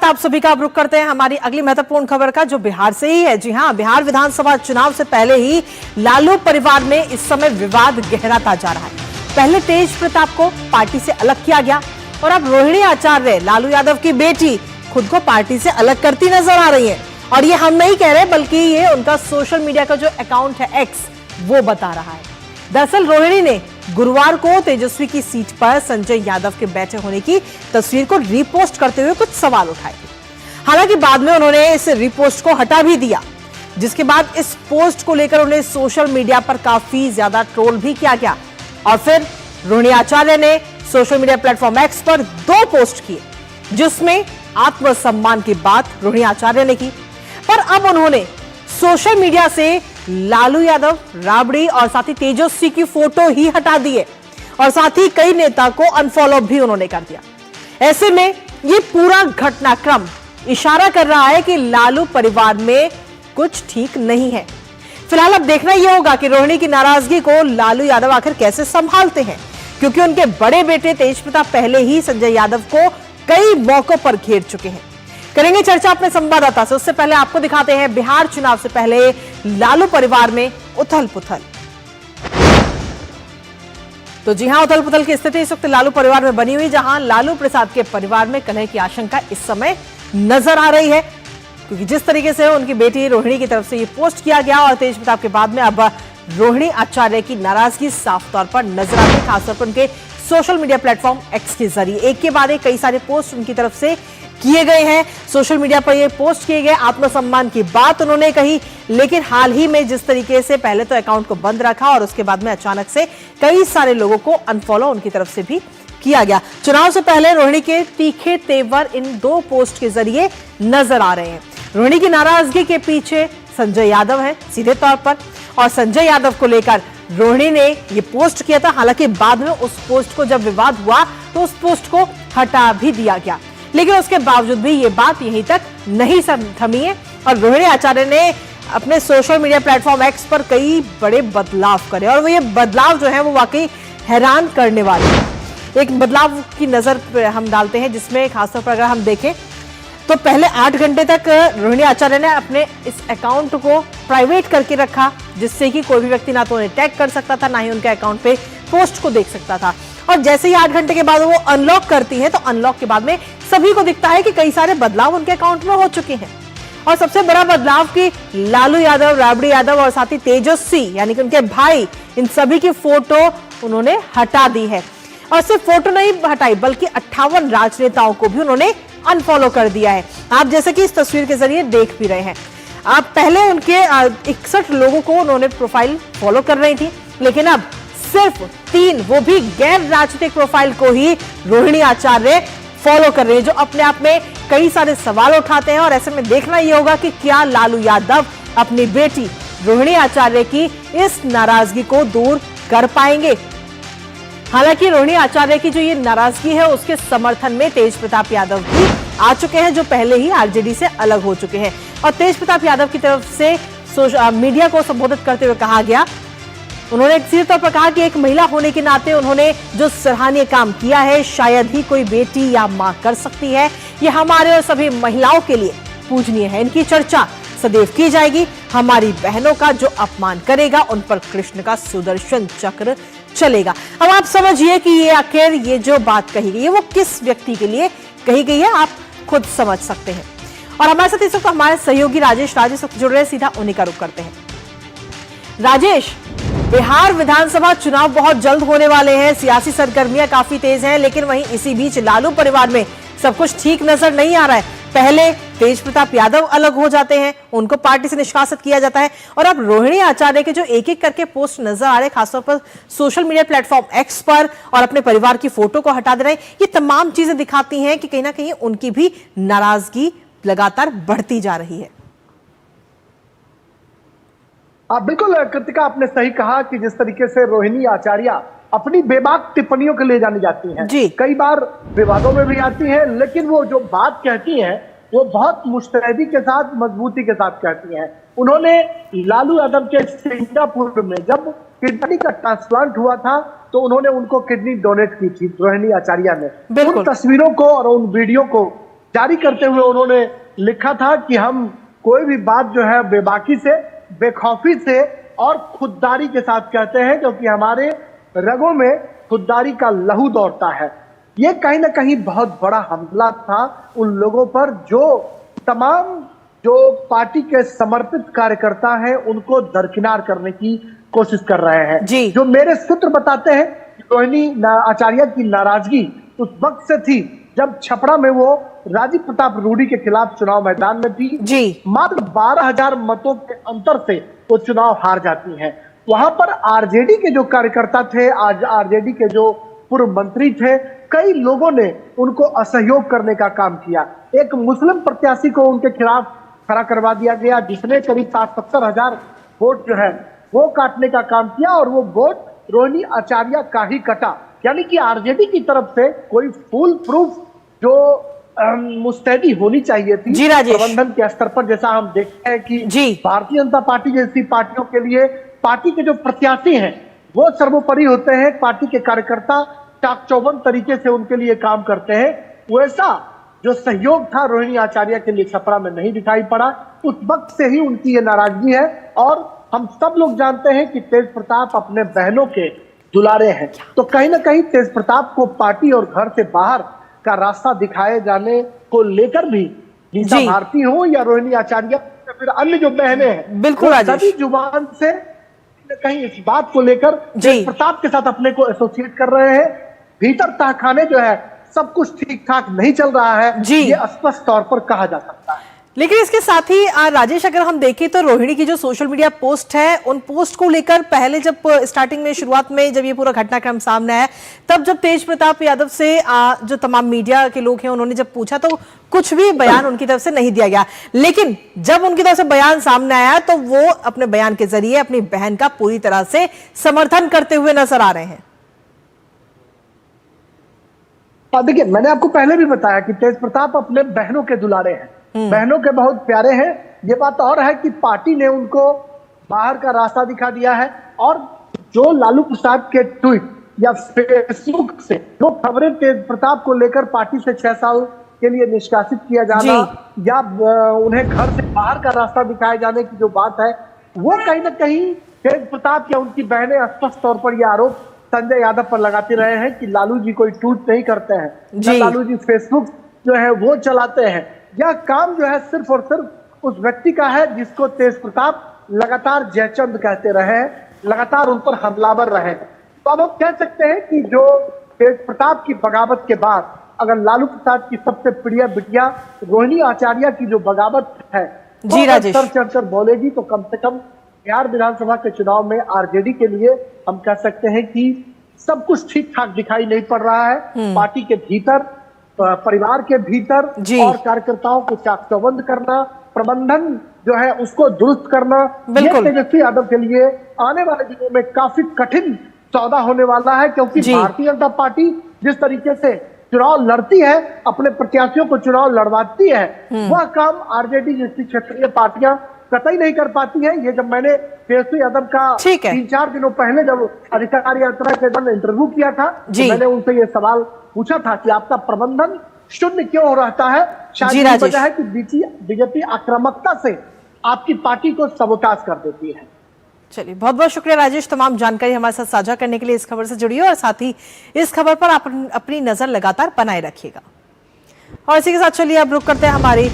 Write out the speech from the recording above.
वक्त आप सभी का अब रुख करते हैं हमारी अगली महत्वपूर्ण खबर का, जो बिहार से ही है। जी हां, बिहार विधानसभा चुनाव से पहले ही लालू परिवार में इस समय विवाद गहराता जा रहा है। पहले तेज प्रताप को पार्टी से अलग किया गया और अब रोहिणी आचार्य, लालू यादव की बेटी, खुद को पार्टी से अलग करती नजर आ रही है। और ये हम नहीं कह रहे, बल्कि ये उनका सोशल मीडिया का जो अकाउंट है एक्स, वो बता रहा है। दरअसल रोहिणी ने गुरुवार को तेजस्वी की सीट पर संजय यादव के बैठे होने की तस्वीर को रीपोस्ट करते हुए कुछ सवाल उठाए थे। हालांकि बाद में उन्होंने इस रीपोस्ट को हटा भी दिया, जिसके बाद इस पोस्ट को लेकर उन्हें सोशल मीडिया पर काफी ज्यादा ट्रोल भी किया गया। और फिर रोहिणी आचार्य ने सोशल मीडिया प्लेटफॉर्म एक्स पर 2 पोस्ट किए, जिसमें आत्मसम्मान की बात रोहिणी आचार्य ने की। पर अब उन्होंने सोशल मीडिया से लालू यादव, राबड़ी और साथ ही तेजस्वी की फोटो ही हटा दिए और साथ ही कई नेता को अनफॉलो भी उन्होंने कर दिया। ऐसे में ये पूरा घटनाक्रम इशारा कर रहा है कि लालू परिवार में कुछ ठीक नहीं है। फिलहाल अब देखना यह होगा कि रोहिणी की नाराजगी को लालू यादव आखिर कैसे संभालते हैं, क्योंकि उनके बड़े बेटे तेज प्रताप पहले ही संजय यादव को कई मौकों पर घेर चुके हैं। करेंगे चर्चा अपने संवाददाता से। उससे पहले आपको दिखाते हैं बिहार चुनाव से पहले लालू परिवार में उथल पुथल। तो जी हां, उथल पुथल की स्थिति इस वक्त लालू परिवार में बनी हुई, जहां लालू प्रसाद के परिवार में कलह की आशंका इस समय नजर आ रही है, क्योंकि जिस तरीके से उनकी बेटी रोहिणी की तरफ से ये पोस्ट किया गया और तेज प्रताप के बाद में अब रोहिणी आचार्य की नाराजगी साफ तौर पर नजर आती है, खासतौर पर उनके सोशल मीडिया प्लेटफॉर्म एक्स के जरिए एक के बाद एक कई सारे पोस्ट उनकी तरफ से किए गए हैं। सोशल मीडिया पर ये पोस्ट किए गए, आत्मसम्मान की बात उन्होंने कही, लेकिन हाल ही में जिस तरीके से पहले तो अकाउंट को बंद रखा और उसके बाद में अचानक से कई सारे लोगों को अनफॉलो उनकी तरफ से भी किया गया। चुनाव से पहले रोहिणी के तीखे तेवर इन 2 पोस्ट के जरिए नजर आ रहे हैं। रोहिणी की नाराजगी के पीछे संजय यादव है सीधे तौर पर, और संजय यादव को लेकर रोहिणी ने ये पोस्ट किया था। हालांकि बाद में उस पोस्ट को जब विवाद हुआ तो उस पोस्ट को हटा भी दिया गया, लेकिन उसके बावजूद भी ये बात यहीं तक नहीं थमी है और रोहिणी आचार्य ने अपने सोशल मीडिया प्लेटफॉर्म एक्स पर कई बड़े बदलाव करे, और वो ये बदलाव जो है वो वाकई हैरान करने वाले हैं। एक बदलाव की नजर हम डालते हैं, जिसमें खासतौर पर अगर हम देखें तो पहले 8 घंटे तक रोहिणी आचार्य ने अपने इस अकाउंट को प्राइवेट करके रखा, जिससे कि कोई भी व्यक्ति ना तो उन्हें टैग कर सकता था, ना ही उनके अकाउंट पे पोस्ट को देख सकता था। और जैसे ही 8 घंटे के बाद वो अनलॉक करती है, तो अनलॉक के बाद में सभी को दिखता है कि कई सारे बदलाव उनके अकाउंट में हो चुके हैं। और सबसे बड़ा बदलाव कि लालू यादव, राबड़ी यादव और साथ ही तेजस्वी यानी कि उनके भाई, इन सभी की फोटो उन्होंने हटा दी है। और सिर्फ फोटो नहीं हटाई, बल्कि 58 राजनेताओं को भी उन्होंने अनफॉलो कर दिया है। आप जैसे कि इस तस्वीर के जरिए देख भी रहे हैं। आप पहले उनके 61 लोगों को उन्होंने प्रोफाइल फॉलो कर रही थी, लेकिन अब सिर्फ 3, वो भी गैर राजनीतिक प्रोफाइल को ही रोहिणी आचार्य फॉलो कर रहे हैं, जो अपने आप में कई सारे सवाल उठाते हैं। और ऐसे में देखना यह होगा कि क्या लालू यादव अपनी बेटी रोहिणी आचार्य की इस नाराजगी को दूर कर पाएंगे। हालांकि रोहिणी आचार्य की जो ये नाराजगी है, उसके समर्थन में तेज प्रताप यादव भी आ चुके हैं, जो पहले ही आरजेडी से अलग हो चुके हैं। और तेज प्रताप यादव की तरफ से मीडिया को संबोधित करते हुए कहा गया, उन्होंने सीधे तौर पर कहा कि एक महिला होने के नाते उन्होंने जो सराहनीय काम किया है, शायद ही कोई बेटी या मां कर सकती है। यह हमारे और सभी महिलाओं के लिए पूजनीय है। इनकी चर्चा सदैव की जाएगी। हमारी बहनों का जो अपमान करेगा, उन पर कृष्ण का सुदर्शन चक्र चलेगा। अब आप समझिए कि ये आखिर ये जो बात कही गई है, वो किस व्यक्ति के लिए कही गई है, आप खुद समझ सकते हैं। और हमारे साथ इस वक्त हमारे सहयोगी राजेश जुड़ रहे हैं, सीधा उन्हीं का रुख करते हैं। राजेश, बिहार विधानसभा चुनाव बहुत जल्द होने वाले हैं, सियासी सरगर्मियां काफी तेज हैं, लेकिन वहीं इसी बीच लालू परिवार में सब कुछ ठीक नजर नहीं आ रहा है। पहले तेज प्रताप यादव अलग हो जाते हैं, उनको पार्टी से निष्कासित किया जाता है, और अब रोहिणी आचार्य के जो एक एक करके पोस्ट नजर आ रहे हैं, खासतौर पर सोशल मीडिया प्लेटफॉर्म एक्स पर, और अपने परिवार की फोटो को हटा दे रहे हैं, ये तमाम चीजें दिखाती हैं कि कहीं ना कहीं उनकी भी नाराजगी लगातार बढ़ती जा रही है। बिल्कुल कृतिका, आपने सही कहा कि जिस तरीके से रोहिणी आचार्य अपनी बेबाक टिप्पणियों के लिए जानी जाती हैं, कई बार विवादों में भी आती हैं, लेकिन वो जो बात कहती हैं वो बहुत मुस्तैदी के साथ, मजबूती के साथ कहती हैं। उन्होंने लालू यादव के सिंगापुर में जब किडनी का ट्रांसप्लांट हुआ था, तो उन्होंने उनको किडनी डोनेट की थी रोहिणी आचार्य ने। उन तस्वीरों को और उन वीडियो को जारी करते हुए उन्होंने लिखा था कि हम कोई भी बात जो है बेबाकी से, बेखौफी से और खुददारी के साथ कहते हैं, क्योंकि हमारे रगों में खुददारी का लहू दौड़ता है। ये कहीं ना कहीं बहुत बड़ा हमला था उन लोगों पर जो तमाम जो पार्टी के समर्पित कार्यकर्ता हैं उनको दरकिनार करने की कोशिश कर रहे हैं। जो मेरे सूत्र बताते हैं रोहिणी आचार्य की नाराजगी उस वक्त से थी जब छपरा में वो राजीव प्रताप रूडी के खिलाफ चुनाव मैदान में थी। मात्र 12,000 मतों के अंतर से वो चुनाव हार जाती हैं। वहां पर आरजेडी के जो कार्यकर्ता थे, आज आरजेडी के जो पूर्व मंत्री थे, कई लोगों ने उनको असहयोग करने का काम किया। एक मुस्लिम प्रत्याशी को उनके खिलाफ खड़ा करवा दिया गया जिसने करीब 60-70 हजार वोट जो है वो काटने का काम किया और वो वोट रोहिणी आचार्य का ही कटा। यानी कि आरजेडी की तरफ से कोई फुल प्रूफ जो मुस्तैदी होनी चाहिए थी प्रबंधन के स्तर पर, जैसा हम देखते हैं कि भारतीय जनता पार्टी जैसी पार्टियों के लिए पार्टी के जो प्रत्याशी हैं वो सर्वोपरि होते हैं, पार्टी के कार्यकर्ता चाक चौबंद तरीके से उनके लिए काम करते हैं। वैसा जो सहयोग था रोहिणी आचार्य के लिए छपरा में नहीं दिखाई पड़ा। उस वक्त से ही उनकी ये नाराजगी है और हम सब लोग जानते हैं कि तेज प्रताप अपने बहनों के दुलारे हैं, तो कहीं ना कहीं तेज प्रताप को पार्टी और घर से बाहर का रास्ता दिखाए जाने को लेकर भी नीता भारती हो या रोहिणी आचार्य या फिर अन्य जो बहनें हैं, बिल्कुल सभी जुबान से कहीं इस बात को लेकर तेज प्रताप के साथ अपने को एसोसिएट कर रहे हैं। भीतर तहखाने जो है सब कुछ ठीक ठाक नहीं चल रहा है, ये स्पष्ट तौर पर कहा जा सकता है। लेकिन इसके साथ ही राजेश, अगर हम देखें तो रोहिणी की जो सोशल मीडिया पोस्ट है, उन पोस्ट को लेकर पहले जब स्टार्टिंग में शुरुआत में जब ये पूरा घटनाक्रम सामने आया, तब जब तेज प्रताप यादव से जो तमाम मीडिया के लोग हैं उन्होंने जब पूछा तो कुछ भी बयान उनकी तरफ से नहीं दिया गया। लेकिन जब उनकी तरफ से बयान सामने आया तो वो अपने बयान के जरिए अपनी बहन का पूरी तरह से समर्थन करते हुए नजर आ रहे हैं। देखिए, मैंने आपको पहले भी बताया कि तेज प्रताप अपने बहनों के दुलारे हैं, बहनों के बहुत प्यारे हैं। ये बात और है कि पार्टी ने उनको बाहर का रास्ता दिखा दिया है और जो लालू प्रसाद के ट्वीट या फेसबुक से जो खबरें तेज प्रताप को लेकर पार्टी से 6 साल के लिए निष्कासित किया जाना या उन्हें घर से बाहर का रास्ता दिखाए जाने की जो बात है, वो कहीं ना कहीं तेज प्रताप या उनकी बहनें स्पष्ट तौर पर यह आरोप संजय यादव पर लगाते रहे हैं कि लालू जी कोई ट्वीट नहीं करते हैं, लालू जी फेसबुक जो है वो चलाते हैं। यह काम जो है सिर्फ और सिर्फ उस व्यक्ति का है जिसको तेज प्रताप लगातार जयचंद कहते रहे, लगातार उन पर हमलावर रहे। तो अब हम कह सकते हैं कि जो तेज प्रताप की बगावत के बाद अगर लालू प्रसाद की सबसे प्रिय बिटिया रोहिणी आचार्य की जो बगावत है सर चढ़कर बोलेगी तो कम से कम बिहार विधानसभा के चुनाव में आरजेडी के लिए हम कह सकते हैं कि सब कुछ ठीक ठाक दिखाई नहीं पड़ रहा है। पार्टी के भीतर, परिवार के भीतर और कार्यकर्ताओं को चाक चौबंद करना, प्रबंधन जो है उसको दुरुस्त करना, ये तेजस्वी यादव के लिए आने वाले दिनों में काफी कठिन सौदा होने वाला है, क्योंकि भारतीय जनता पार्टी जिस तरीके से चुनाव लड़ती है, अपने प्रत्याशियों को चुनाव लड़वाती है, वह काम आरजेडी जैसी क्षेत्रीय पार्टियां कतई नहीं कर पाती है। ये जब मैंने तेजस्वी यादव का 3-4 दिनों पहले जब अधिकार यात्रा के दौरान इंटरव्यू किया था, तो मैंने उनसे ये सवाल पूछा था कि आपका प्रबंधन शून्य क्यों हो रहता है। शायद वजह है कि बीजेपी आक्रामकता से आपकी पार्टी को सबोटाज कर देती है। चलिए, बहुत बहुत शुक्रिया राजेश, तमाम जानकारी हमारे साथ साझा करने के लिए। इस खबर से जुड़ी और साथ ही इस खबर पर आप अपनी नजर लगातार बनाए रखिएगा। और इसी के साथ चलिए अब रुक करते हैं हमारी